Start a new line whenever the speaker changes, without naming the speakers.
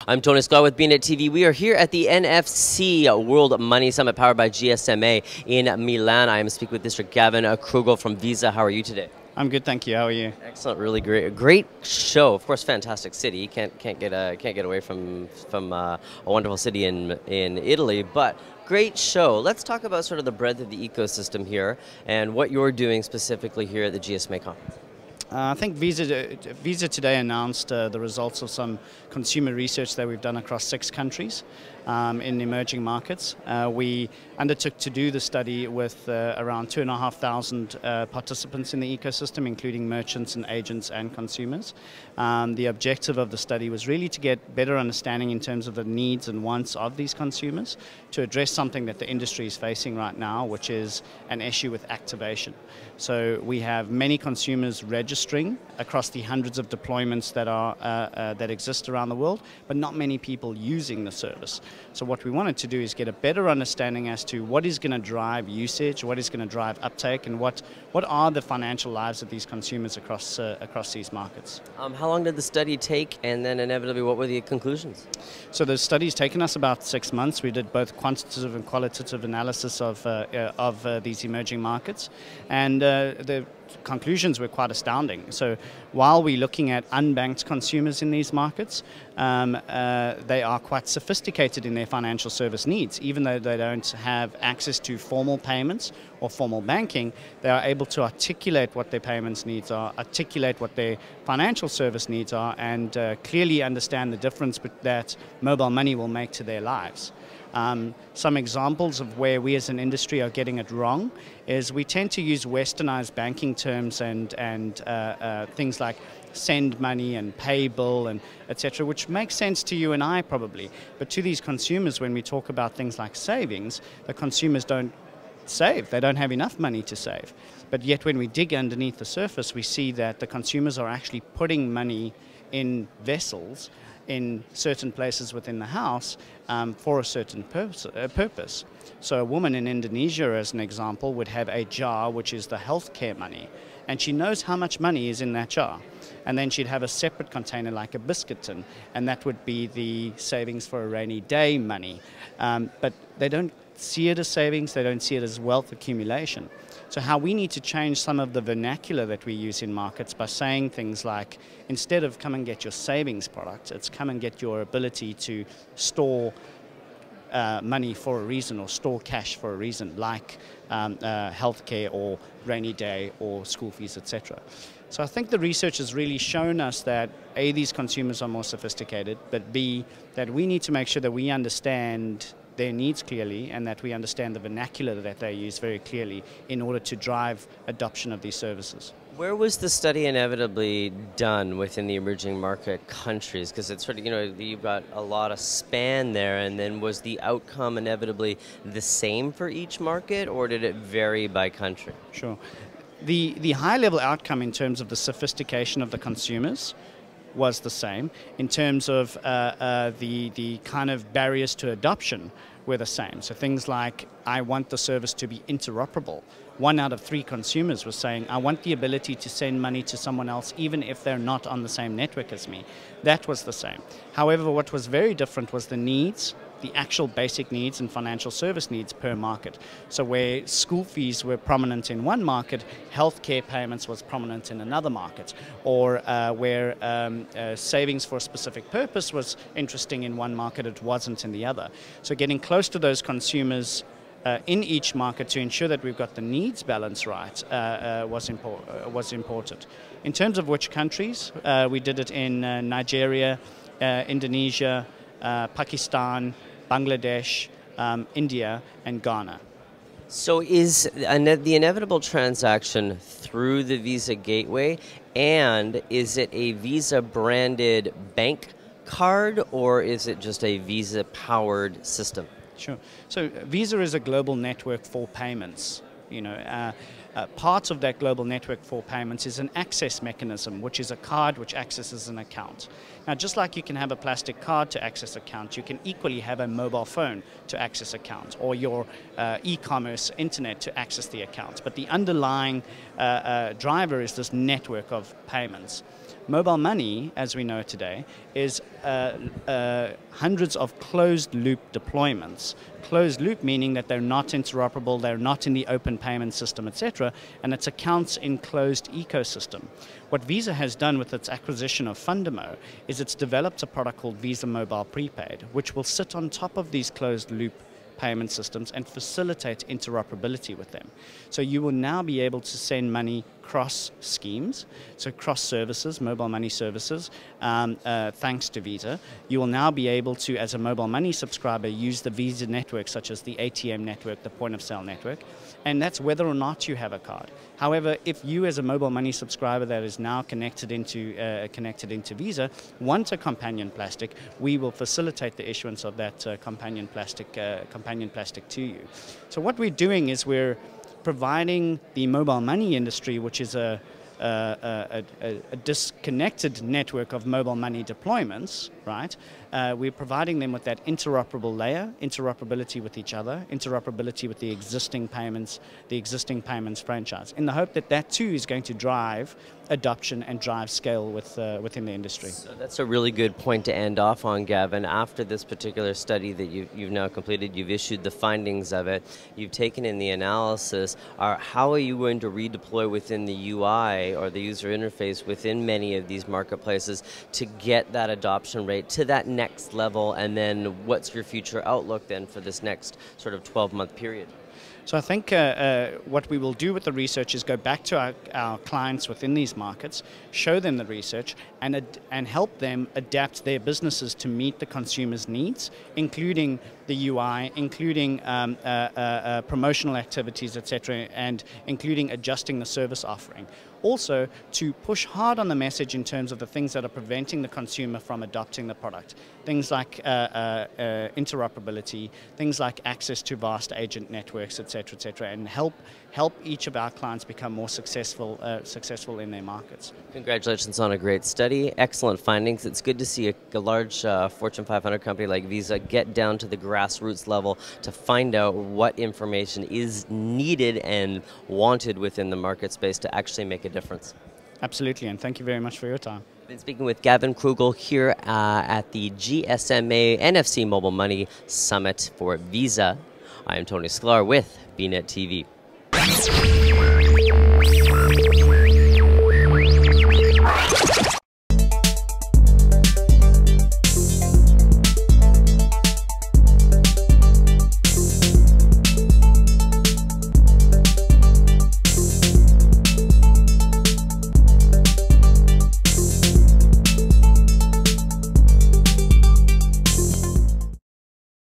I'm Tony Scott with bnetTV. We are here at the NFC World Money Summit powered by GSMA in Milan. I am speaking with Mr. Gavin Krugel from Visa. How are you today?
I'm good, thank you. How are you?
Excellent, really great show. Of course, fantastic city. Can't get away from a wonderful city in Italy, but great show. Let's talk about sort of the breadth of the ecosystem here and what you're doing specifically here at the GSMA conference.
I think Visa today announced the results of some consumer research that we've done across 6 countries in emerging markets. We undertook to do the study with around 2,500 participants in the ecosystem, including merchants and agents and consumers. The objective of the study was really to get better understanding in terms of the needs and wants of these consumers to address something that the industry is facing right now, which is an issue with activation. So we have many consumers registering across the hundreds of deployments that exist around the world, but not many people using the service. So what we wanted to do is get a better understanding as to what is going to drive usage, what is going to drive uptake, and what are the financial lives of these consumers across these markets.
How long did the study take, and then inevitably what were the conclusions?
So the study's taken us about 6 months. We did both quantitative and qualitative analysis of these emerging markets, and the conclusions were quite astounding. So while we're looking at unbanked consumers in these markets, they are quite sophisticated in their financial service needs. Even though they don't have access to formal payments or formal banking, they are able to articulate what their payments needs are, articulate what their financial service needs are, and clearly understand the difference that mobile money will make to their lives. Some examples of where we as an industry are getting it wrong is we tend to use westernized banking terms and things like send money and pay bill and etc., which makes sense to you and I probably. But to these consumers, when we talk about things like savings, the consumers don't save. They don't have enough money to save. But yet when we dig underneath the surface, we see that the consumers are actually putting money in vessels in certain places within the house for a certain purpose. So a woman in Indonesia, as an example, would have a jar which is the healthcare money, and she knows how much money is in that jar. And then she'd have a separate container like a biscuit tin, and that would be the savings for a rainy day money. But they don't see it as savings, they don't see it as wealth accumulation. So how we need to change some of the vernacular that we use in markets by saying things like, instead of come and get your savings product, it's come and get your ability to store money for a reason, or store cash for a reason, like healthcare or rainy day or school fees, etc. So I think the research has really shown us that A, these consumers are more sophisticated, but B, that we need to make sure that we understand their needs clearly, and that we understand the vernacular that they use very clearly in order to drive adoption of these services.
Where was the study inevitably done within the emerging market countries? Because it's sort of, you've got a lot of span there, and then was the outcome inevitably the same for each market, or did it vary by country?
Sure. The high-level outcome in terms of the sophistication of the consumers was the same. In terms of the kind of barriers to adoption were the same. So things like, I want the service to be interoperable. 1 out of 3 consumers was saying, I want the ability to send money to someone else even if they're not on the same network as me. That was the same. However, what was very different was the needs, the actual basic needs and financial service needs per market. So where school fees were prominent in one market, healthcare payments was prominent in another market. Or where savings for a specific purpose was interesting in one market, it wasn't in the other. So getting close to those consumers in each market to ensure that we've got the needs balance right was important. In terms of which countries, we did it in Nigeria, Indonesia, Pakistan, Bangladesh, India, and Ghana.
So is the inevitable transaction through the Visa gateway, and is it a Visa-branded bank card, or is it just a Visa-powered system?
Sure. So Visa is a global network for payments. Part of that global network for payments is an access mechanism, which is a card which accesses an account. Now, just like you can have a plastic card to access account, you can equally have a mobile phone to access account, or your e-commerce internet to access the account. But the underlying driver is this network of payments. Mobile money, as we know it today, is hundreds of closed-loop deployments. Closed loop meaning that they're not interoperable, they're not in the open payment system, etc., and it's accounts in closed ecosystem. What Visa has done with its acquisition of Fundamo is it's developed a product called Visa Mobile Prepaid, which will sit on top of these closed-loop payment systems and facilitate interoperability with them. So you will now be able to send money cross schemes, so cross services, mobile money services, thanks to Visa. You will now be able to, as a mobile money subscriber, use the Visa network, such as the ATM network, the point of sale network, and that's whether or not you have a card. However, if you as a mobile money subscriber that is now connected into Visa want a companion plastic, we will facilitate the issuance of that companion plastic to you. So what we're doing is we're providing the mobile money industry, which is a disconnected network of mobile money deployments, right? We're providing them with that interoperable layer, interoperability with each other, interoperability with the existing payments franchise, in the hope that that too is going to drive adoption and drive scale within the industry.
So that's a really good point to end off on, Gavin. After this particular study that you've now completed, you've issued the findings of it, you've taken in the analysis. How are you going to redeploy within the UI or the user interface within many of these marketplaces to get that adoption rate to that next level? And then what's your future outlook then for this next sort of 12-month period?
So I think what we will do with the research is go back to our clients within these markets, show them the research, and help them adapt their businesses to meet the consumer's needs, including the UI, including promotional activities, etc., and including adjusting the service offering. Also, to push hard on the message in terms of the things that are preventing the consumer from adopting the product. Things like interoperability, things like access to vast agent networks, etc., and help each of our clients become more successful in their markets.
Congratulations on a great study. Excellent findings. It's good to see a large Fortune 500 company like Visa get down to the grassroots level to find out what information is needed and wanted within the market space to actually make a difference.
Absolutely, and thank you very much for your time.
I've been speaking with Gavin Krugel here at the GSMA NFC Mobile Money Summit for Visa. I am Tony Sklar with bnetTV.